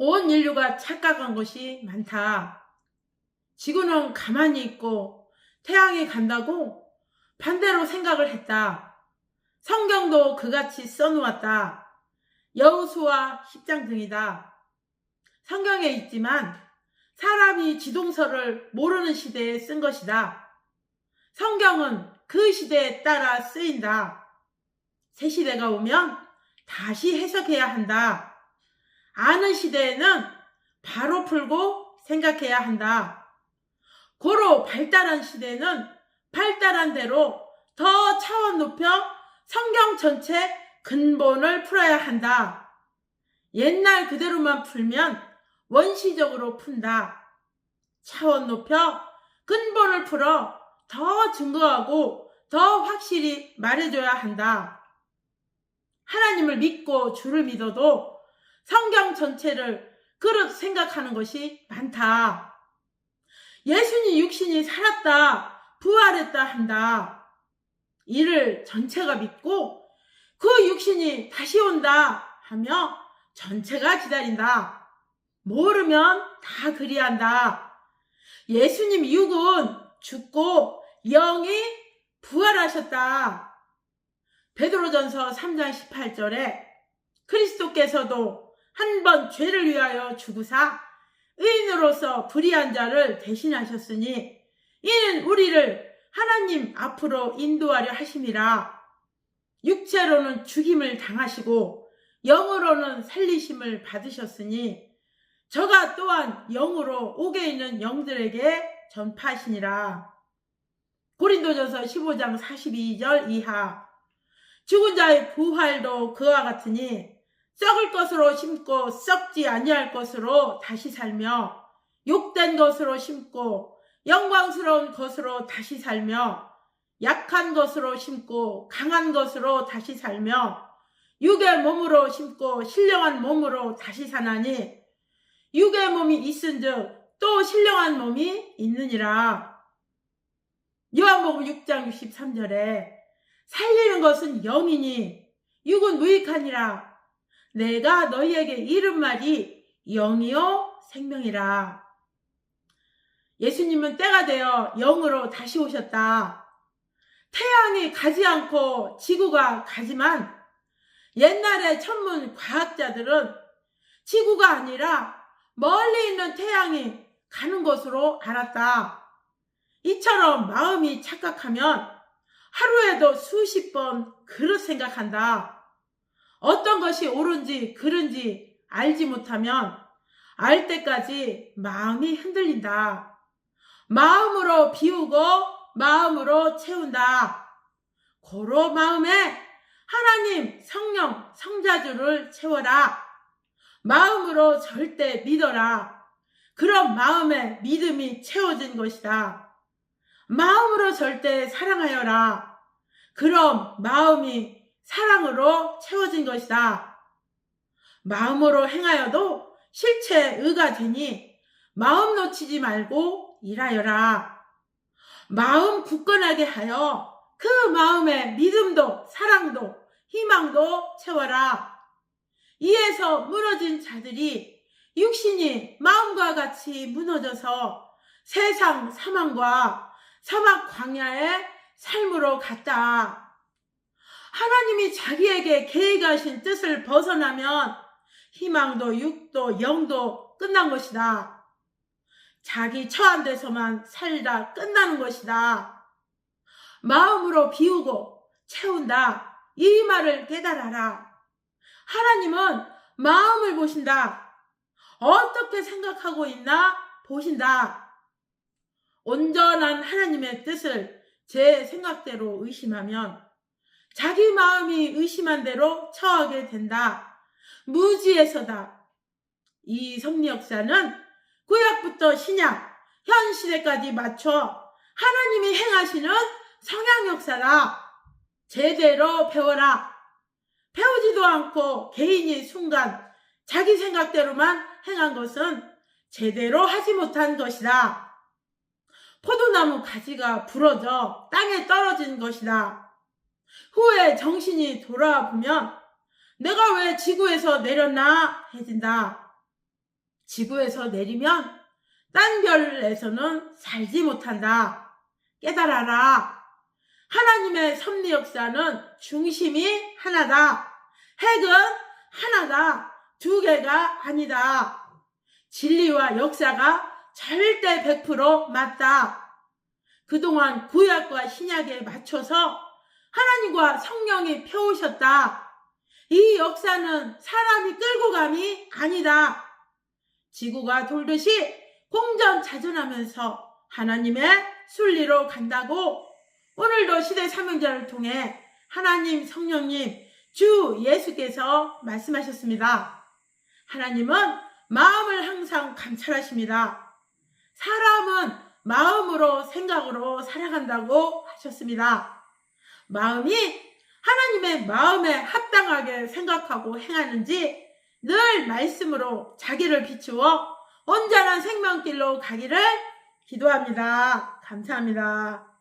온 인류가 착각한 것이 많다. 지구는 가만히 있고 태양이 간다고 반대로 생각을 했다. 성경도 그같이 써놓았다. 여호수아 10장 등이다. 성경에 있지만 사람이 지동서를 모르는 시대에 쓴 것이다. 성경은 그 시대에 따라 쓰인다. 새 시대가 오면 다시 해석해야 한다. 아는 시대에는 바로 풀고 생각해야 한다. 고로 발달한 시대는 발달한 대로 더 차원 높여 성경 전체 근본을 풀어야 한다. 옛날 그대로만 풀면 원시적으로 푼다. 차원 높여 근본을 풀어 더 증거하고 더 확실히 말해줘야 한다. 하나님을 믿고 주를 믿어도 성경 전체를 그릇 생각하는 것이 많다. 예수님 육신이 살았다, 부활했다 한다. 이를 전체가 믿고 그 육신이 다시 온다 하며 전체가 기다린다. 모르면 다 그리한다. 예수님 육은 죽고 영이 부활하셨다. 베드로전서 3장 18절에 그리스도께서도 한 번 죄를 위하여 죽으사 의인으로서 불의한 자를 대신하셨으니 이는 우리를 하나님 앞으로 인도하려 하심이라. 육체로는 죽임을 당하시고 영으로는 살리심을 받으셨으니 저가 또한 영으로 옥에 있는 영들에게 전파하시니라. 고린도전서 15장 42절 이하. 죽은 자의 부활도 그와 같으니 썩을 것으로 심고 썩지 아니할 것으로 다시 살며 욕된 것으로 심고 영광스러운 것으로 다시 살며 약한 것으로 심고 강한 것으로 다시 살며 육의 몸으로 심고 신령한 몸으로 다시 사나니 육의 몸이 있은즉 또 신령한 몸이 있느니라. 요한복음 6장 63절에 살리는 것은 영이니 육은 무익하니라. 내가 너희에게 이른 말이 영이요 생명이라. 예수님은 때가 되어 영으로 다시 오셨다. 태양이 가지 않고 지구가 가지만 옛날의 천문 과학자들은 지구가 아니라 멀리 있는 태양이 가는 것으로 알았다. 이처럼 마음이 착각하면 하루에도 수십 번 그릇 생각한다. 어떤 것이 옳은지 그른지 알지 못하면 알 때까지 마음이 흔들린다. 마음으로 비우고 마음으로 채운다. 고로 마음에 하나님, 성령, 성자주를 채워라. 마음으로 절대 믿어라. 그럼 마음에 믿음이 채워진 것이다. 마음으로 절대 사랑하여라. 그럼 마음이 사랑으로 채워진 것이다. 마음으로 행하여도 실체 의가 되니 마음 놓치지 말고 일하여라. 마음 굳건하게 하여 그 마음에 믿음도 사랑도 희망도 채워라. 이에서 무너진 자들이 육신이 마음과 같이 무너져서 세상 사망과 사막 광야의 삶으로 갔다. 하나님이 자기에게 계획하신 뜻을 벗어나면 희망도 육도 영도 끝난 것이다. 자기 처한 데서만 살다 끝나는 것이다. 마음으로 비우고 채운다. 이 말을 깨달아라. 하나님은 마음을 보신다. 어떻게 생각하고 있나 보신다. 온전한 하나님의 뜻을 제 생각대로 의심하면 자기 마음이 의심한 대로 처하게 된다. 무지에서다. 이 섭리 역사는 구약부터 신약, 현 시대까지 맞춰 하나님이 행하시는 성향 역사다. 제대로 배워라. 배우지도 않고 개인이 순간 자기 생각대로만 행한 것은 제대로 하지 못한 것이다. 포도나무 가지가 부러져 땅에 떨어진 것이다. 후에 정신이 돌아보면 내가 왜 지구에서 내렸나 해진다. 지구에서 내리면 딴 별에서는 살지 못한다. 깨달아라. 하나님의 섭리 역사는 중심이 하나다. 핵은 하나다. 두 개가 아니다. 진리와 역사가 절대 100% 맞다. 그동안 구약과 신약에 맞춰서 하나님과 성령이 펴오셨다. 이 역사는 사람이 끌고 감이 아니다. 지구가 돌듯이 공전자전하면서 하나님의 순리로 간다고 오늘도 시대 사명자를 통해 하나님 성령님 주 예수께서 말씀하셨습니다. 하나님은 마음을 항상 감찰하십니다. 사람은 마음으로 생각으로 살아간다고 하셨습니다. 마음이 하나님의 마음에 합당하게 생각하고 행하는지 늘 말씀으로 자기를 비추어 온전한 생명길로 가기를 기도합니다. 감사합니다.